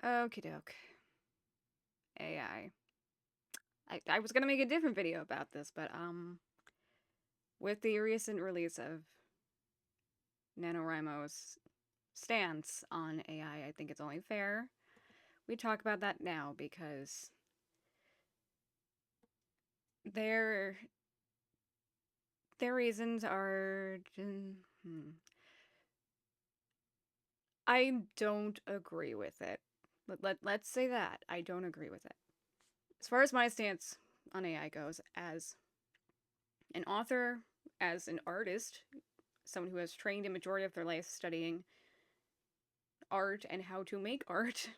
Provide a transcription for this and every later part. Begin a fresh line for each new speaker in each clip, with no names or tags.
Okie doke. AI. I was gonna make a different video about this, but with the recent release of NanoWriMo's stance on AI, I think it's only fair we talk about that now because their their reasons are I don't agree with it. Let's say that I don't agree with it. As far as my stance on AI goes, as an author, as an artist, someone who has trained a majority of their life studying art and how to make art,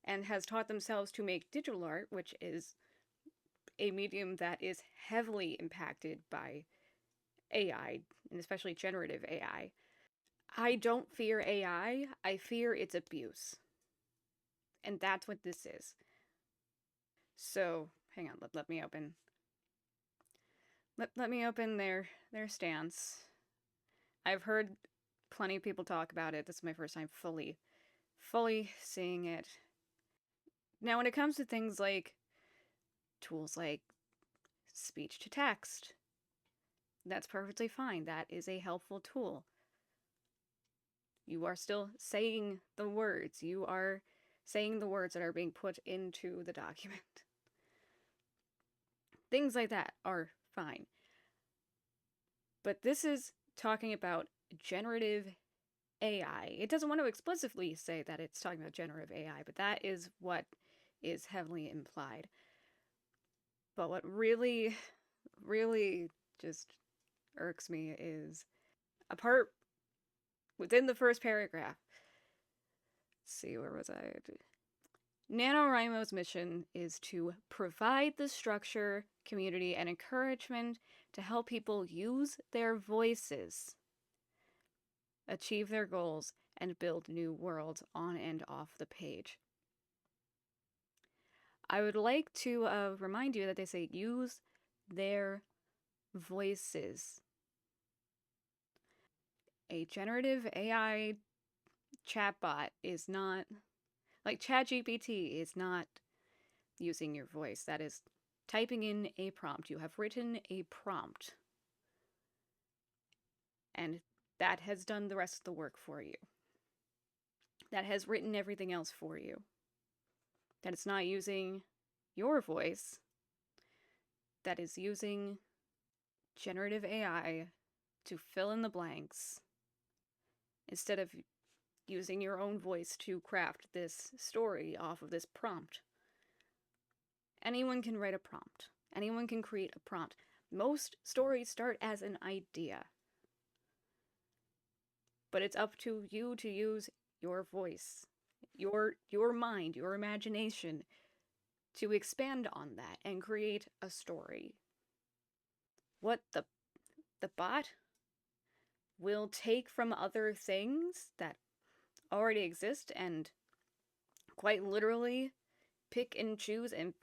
and has taught themselves to make digital art, which is a medium that is heavily impacted by AI, and especially generative AI. I don't fear AI, I fear its abuse. And that's what this is. So, hang on, let me open. Let me open their stance. I've heard plenty of people talk about it. This is my first time fully seeing it. Now, when it comes to things like tools like speech to text, that's perfectly fine. That is a helpful tool. You are still saying the words. You are saying the words that are being put into the document. Things like that are fine. But this is talking about generative AI. It doesn't want to explicitly say that it's talking about generative AI, but that is what is heavily implied. But what really just irks me is a part within the first paragraph. Let's see, where was I? NanoWriMo's mission is to provide the structure, community, and encouragement to help people use their voices, achieve their goals, and build new worlds on and off the page. I would like to remind you that they say use their voices. A generative AI chatbot is not, like ChatGPT is not using your voice. That is typing in a prompt. You have written a prompt. And that has done the rest of the work for you. That has written everything else for you. That it's not using your voice. That is using generative AI to fill in the blanks instead of using your own voice to craft this story off of this prompt. Anyone can write a prompt. Anyone can create a prompt. Most stories start as an idea. But it's up to you to use your voice, your mind, your imagination to expand on that and create a story. What the bot will take from other things that already exist and quite literally pick and choose and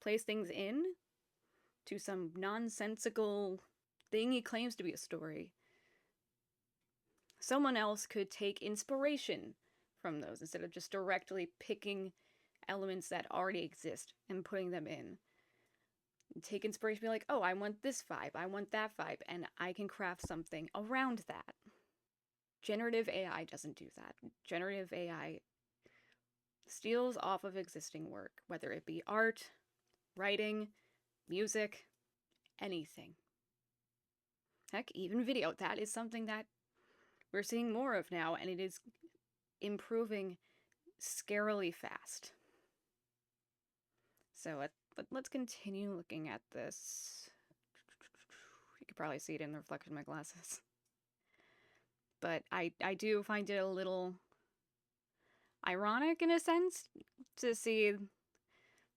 place things in to some nonsensical thing he claims to be a story. Someone else could take inspiration from those instead of just directly picking elements that already exist and putting them in. Take inspiration, be like, oh, I want this vibe, I want that vibe, and I can craft something around that. Generative AI doesn't do that. Generative AI steals off of existing work, whether it be art, writing, music, anything. Heck, even video. That is something that we're seeing more of now, and it is improving scarily fast. So let's continue looking at this. You could probably see it in the reflection of my glasses. But I do find it a little ironic in a sense to see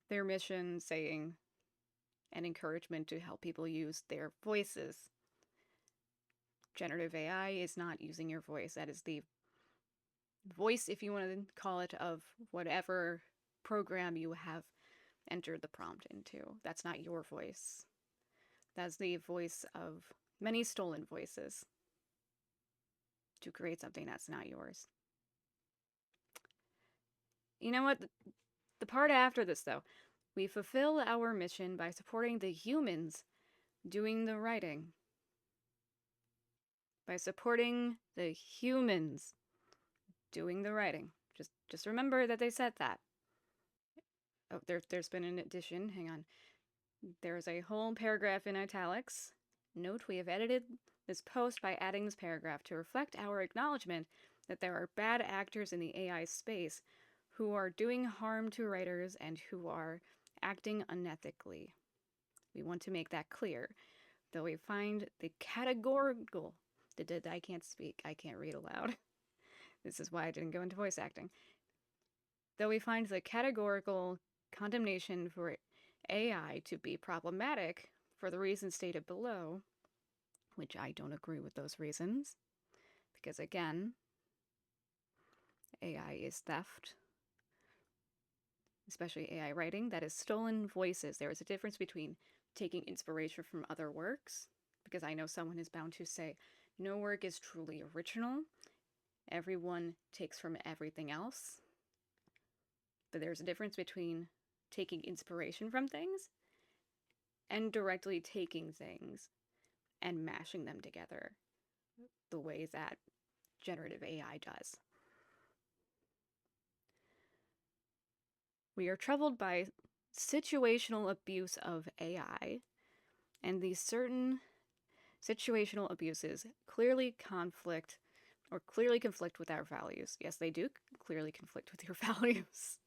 their mission saying an encouragement to help people use their voices. Generative AI is not using your voice. That is the voice, if you want to call it, of whatever program you have entered the prompt into. That's not your voice. That's the voice of many stolen voices to create something that's not yours. You know what? The part after this, though, we fulfill our mission by supporting the humans doing the writing. By supporting the humans doing the writing. Just remember that they said that. Oh, there's been an addition. Hang on. There's a whole paragraph in italics. Note, we have edited this post by adding this paragraph to reflect our acknowledgement that there are bad actors in the AI space who are doing harm to writers and who are acting unethically. We want to make that clear. Though we find the categorical. I can't speak. I can't read aloud. This is why I didn't go into voice acting. Though we find the categorical condemnation for AI to be problematic for the reasons stated below, which I don't agree with those reasons, because again, AI is theft, especially AI writing, that is stolen voices. There is a difference between taking inspiration from other works, because I know someone is bound to say, no work is truly original. Everyone takes from everything else. But there's a difference between taking inspiration from things and directly taking things and mashing them together the way that generative AI does. We are troubled by situational abuse of AI, and these certain situational abuses clearly conflict with our values. Yes, they do clearly conflict with your values.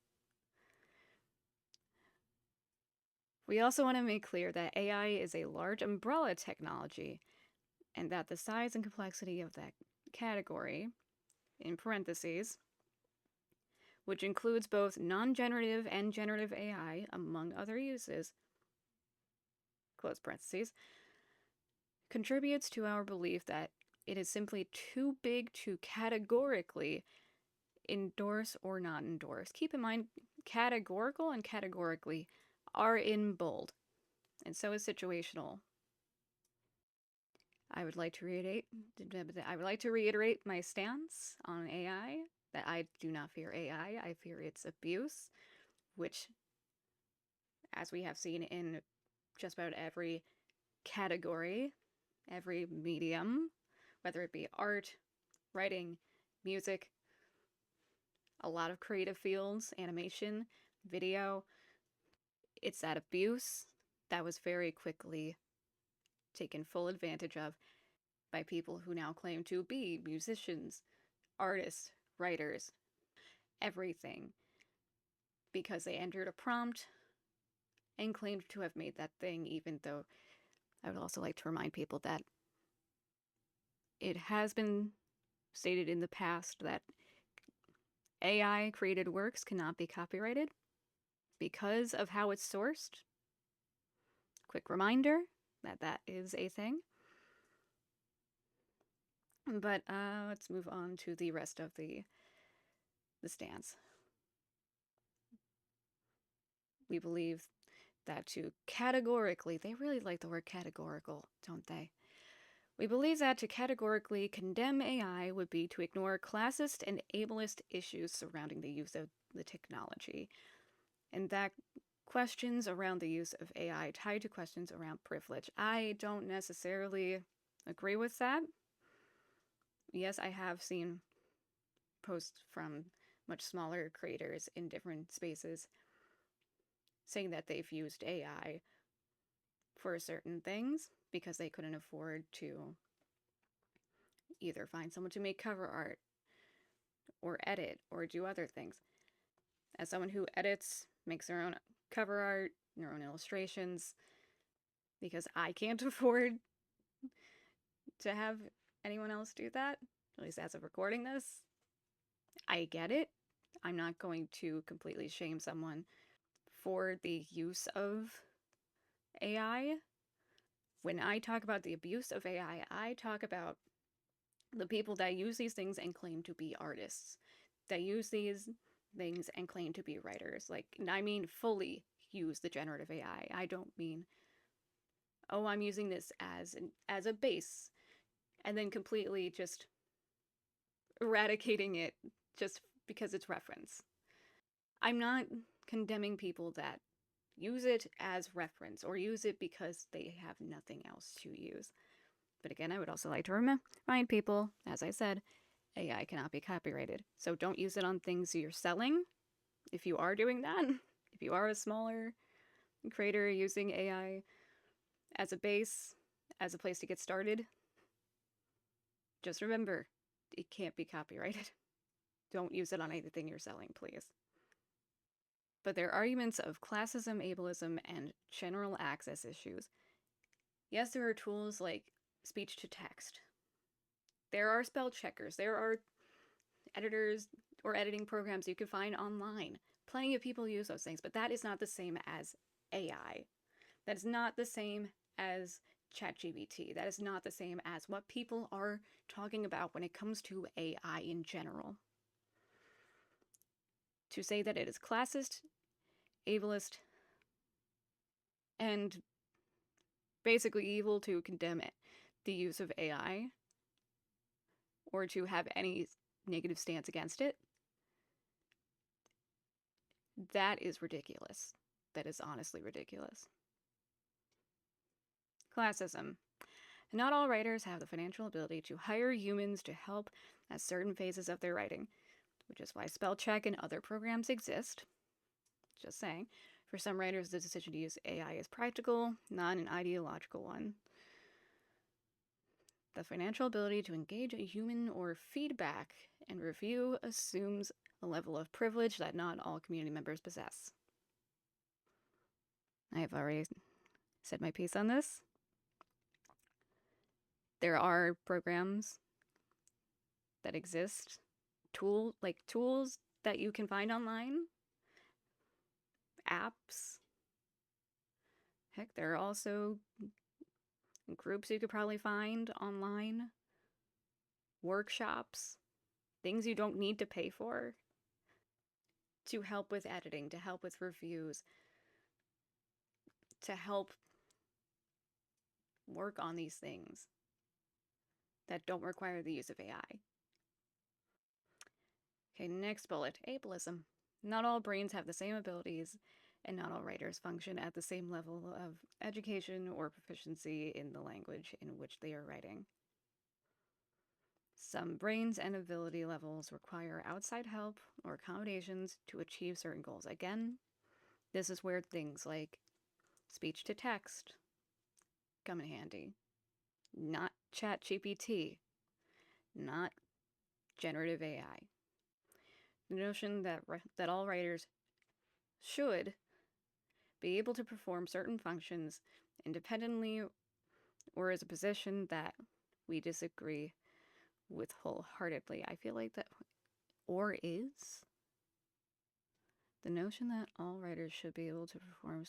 We also want to make clear that AI is a large umbrella technology and that the size and complexity of that category, in parentheses, which includes both non-generative and generative AI, among other uses, close parentheses, contributes to our belief that it is simply too big to categorically endorse or not endorse. Keep in mind, categorical and categorically are in bold, and so is situational. I would like to reiterate my stance on AI, that I do not fear AI. I fear its abuse, which, as we have seen in just about every category, every medium, whether it be art, writing, music, a lot of creative fields, animation, video, it's that abuse that was very quickly taken full advantage of by people who now claim to be musicians, artists, writers, everything, because they entered a prompt and claimed to have made that thing, even though I would also like to remind people that it has been stated in the past that AI created works cannot be copyrighted because of how it's sourced. Quick reminder that that is a thing. But let's move on to the rest of the stance. We believe that to categorically, they really like the word categorical, don't they? We believe that to categorically condemn AI would be to ignore classist and ableist issues surrounding the use of the technology, and that questions around the use of AI tied to questions around privilege. I don't necessarily agree with that. Yes, I have seen posts from much smaller creators in different spaces saying that they've used AI for certain things because they couldn't afford to either find someone to make cover art or edit or do other things. As someone who edits, makes their own cover art, their own illustrations, because I can't afford to have anyone else do that, at least as of recording this, I get it. I'm not going to completely shame someone for the use of AI. When I talk about the abuse of AI, I talk about the people that use these things and claim to be artists, that use these things and claim to be writers. Like, I mean fully use the generative AI. I don't mean, oh, I'm using this as a base and then completely just eradicating it just because it's reference. I'm not condemning people that use it as reference or use it because they have nothing else to use. But again, I would also like to remind people, as I said, AI cannot be copyrighted. So don't use it on things you're selling. If you are doing that, if you are a smaller creator using AI as a base, as a place to get started, just remember, it can't be copyrighted. Don't use it on anything you're selling, please. But their arguments of classism, ableism, and general access issues. Yes, there are tools like speech to text. There are spell checkers. There are editors or editing programs you can find online. Plenty of people use those things, but that is not the same as AI. That is not the same as ChatGPT. That is not the same as what people are talking about when it comes to AI in general. To say that it is classist, ableist, and basically evil to condemn it, the use of AI or to have any negative stance against it, that is ridiculous. That is honestly ridiculous. Classism. Not all writers have the financial ability to hire humans to help at certain phases of their writing, which is why spell check and other programs exist. Just saying. For some writers, the decision to use AI is practical, not an ideological one. The financial ability to engage a human or feedback and review assumes a level of privilege that not all community members possess. I have already said my piece on this. There are programs that exist, tools that you can find online, apps. Heck, there are also groups you could probably find online, workshops, things you don't need to pay for to help with editing, to help with reviews, to help work on these things that don't require the use of AI. Okay, next bullet, ableism. Not all brains have the same abilities, and not all writers function at the same level of education or proficiency in the language in which they are writing. Some brains and ability levels require outside help or accommodations to achieve certain goals. Again, this is where things like speech to text come in handy. Not ChatGPT, not generative AI. The notion that all writers should be able to perform certain functions independently or as a position that we disagree with wholeheartedly. I feel like that or is the notion that all writers should be able to perform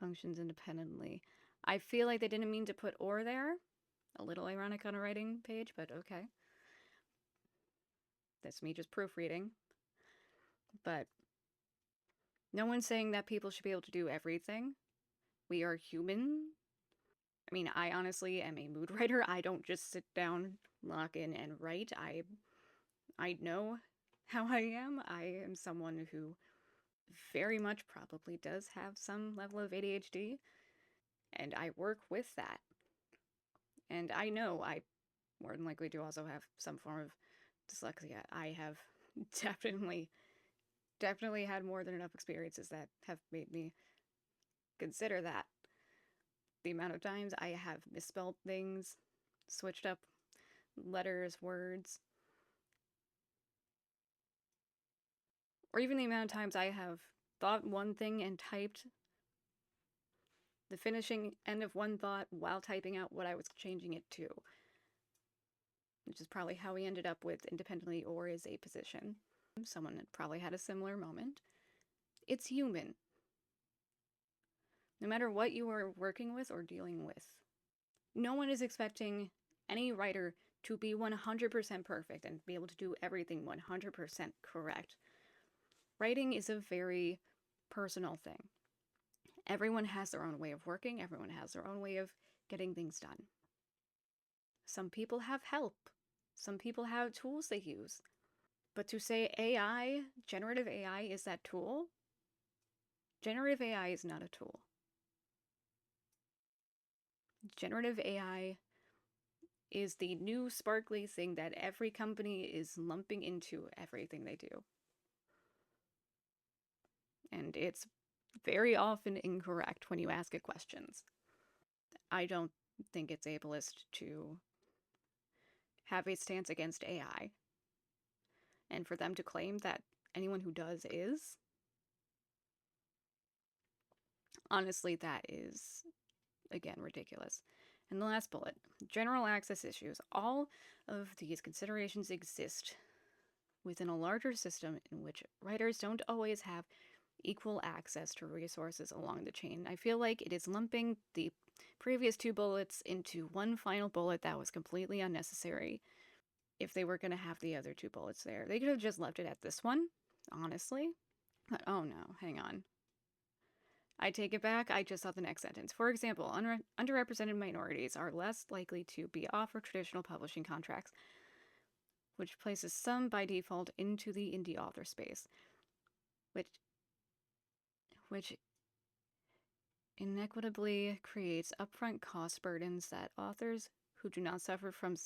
functions independently. I feel like they didn't mean to put or there. A little ironic on a writing page, but okay. That's me just proofreading. But no one's saying that people should be able to do everything. We are human. I mean, I honestly am a mood writer. I don't just sit down, lock in, and write. I know how I am. I am someone who very much probably does have some level of ADHD, and I work with that. And I know I more than likely do also have some form of dyslexia. I have definitely had more than enough experiences that have made me consider that. The amount of times I have misspelled things, switched up letters, words, or even the amount of times I have thought one thing and typed the finishing end of one thought while typing out what I was changing it to, which is probably how we ended up with independently or is a position. Someone had probably had a similar moment. It's human. No matter what you are working with or dealing with. No one is expecting any writer to be 100% perfect and be able to do everything 100% correct. Writing is a very personal thing. Everyone has their own way of working. Everyone has their own way of getting things done. Some people have help. Some people have tools they use. But to say AI, generative AI, is that tool? Generative AI is not a tool. Generative AI is the new sparkly thing that every company is lumping into everything they do. And it's very often incorrect when you ask it questions. I don't think it's ableist to have a stance against AI. And for them to claim that anyone who does is, honestly, that is, again, ridiculous. And the last bullet, general access issues. All of these considerations exist within a larger system in which writers don't always have equal access to resources along the chain. I feel like it is lumping the previous two bullets into one final bullet that was completely unnecessary. If they were going to have the other two bullets there, they could have just left it at this one, honestly. But oh no, hang on. I take it back, I just saw the next sentence. For example, underrepresented minorities are less likely to be offered traditional publishing contracts, which places some by default into the indie author space, which inequitably creates upfront cost burdens that authors who do not suffer from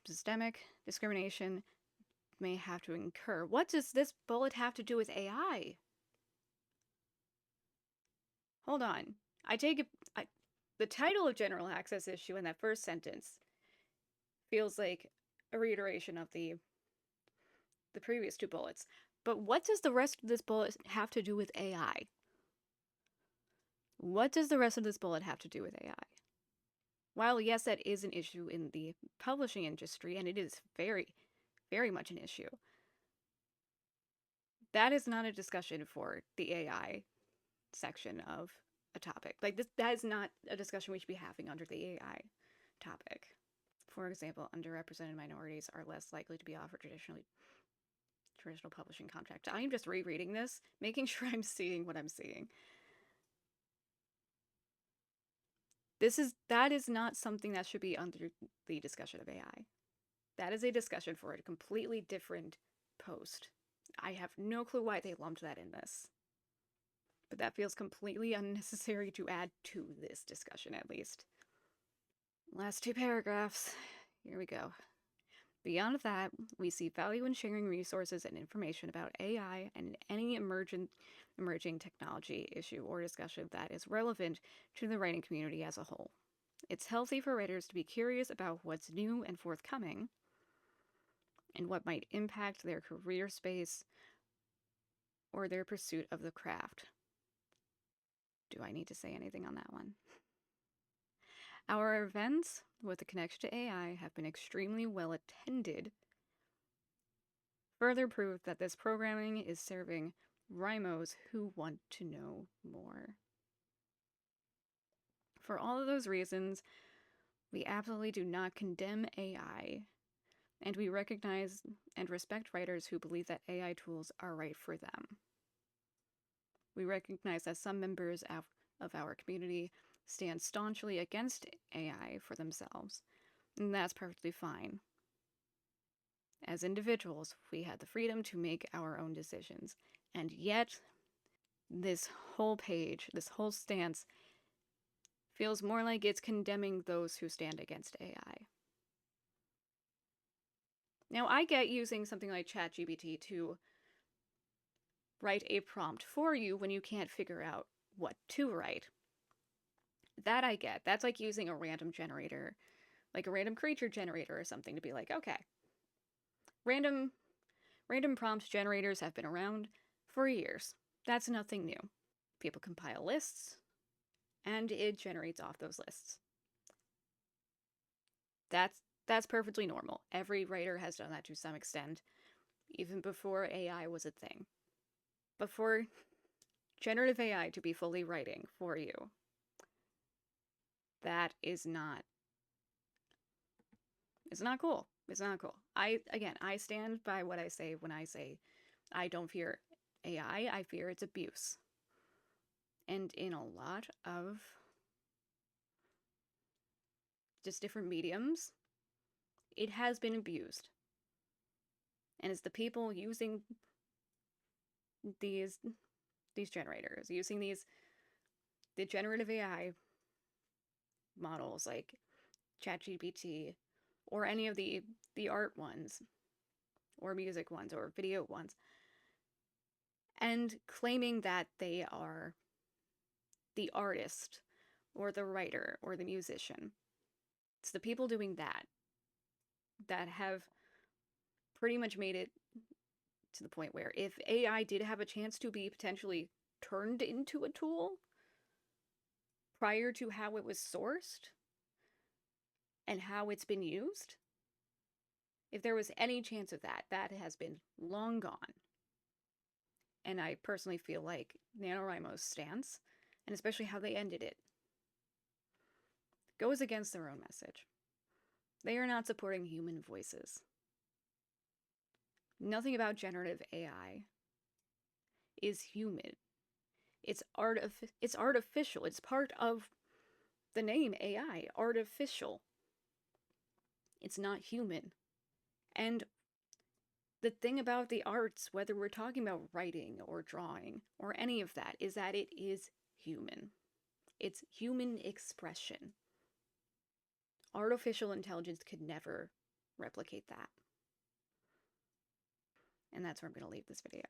systemic discrimination may have to incur. What does this bullet have to do with AI? Hold on. The title of general access issue in that first sentence feels like a reiteration of the previous two bullets. But what does the rest of this bullet have to do with AI? What does the rest of this bullet have to do with AI? While, yes, that is an issue in the publishing industry, and it is very, very much an issue, that is not a discussion for the AI section of a topic. Like, that is not a discussion we should be having under the AI topic. For example, underrepresented minorities are less likely to be offered traditional publishing contracts. I am just rereading this, making sure I'm seeing what I'm seeing. That is not something that should be under the discussion of AI. That is a discussion for a completely different post. I have no clue why they lumped that in this. But that feels completely unnecessary to add to this discussion, at least. Last two paragraphs. Here we go. Beyond that, we see value in sharing resources and information about AI and any emerging technology issue or discussion that is relevant to the writing community as a whole. It's healthy for writers to be curious about what's new and forthcoming and what might impact their career space or their pursuit of the craft. Do I need to say anything on that one? Our events with the connection to AI have been extremely well attended. Further proof that this programming is serving NanoWriMo's who want to know more. For all of those reasons, we absolutely do not condemn AI, and we recognize and respect writers who believe that AI tools are right for them. We recognize that some members of our community stand staunchly against AI for themselves, and that's perfectly fine. As individuals, we have the freedom to make our own decisions, and yet this whole page, this whole stance, feels more like it's condemning those who stand against AI. Now, I get using something like ChatGPT to write a prompt for you when you can't figure out what to write. That I get. That's like using a random generator, like a random creature generator or something, to be like, okay, random prompt generators have been around for years. That's nothing new. People compile lists, and it generates off those lists. That's perfectly normal. Every writer has done that to some extent, even before AI was a thing. But for generative AI to be fully writing for you, that is not... It's not cool. It's not cool. I stand by what I say when I say I don't fear AI, I fear its abuse. And in a lot of just different mediums, it has been abused. And it's the people using these generators, using the generative AI models like ChatGPT, or any of the art ones, or music ones, or video ones, and claiming that they are the artist, or the writer, or the musician. It's the people doing that have pretty much made it to the point where if AI did have a chance to be potentially turned into a tool prior to how it was sourced and how it's been used, if there was any chance of that, that has been long gone. And I personally feel like NanoWriMo's stance, and especially how they ended it, goes against their own message. They are not supporting human voices. Nothing about generative AI is human. It's artificial. It's part of the name AI, artificial. It's not human. And the thing about the arts, whether we're talking about writing or drawing or any of that, is that it is human. It's human expression. Artificial intelligence could never replicate that. And that's where I'm going to leave this video.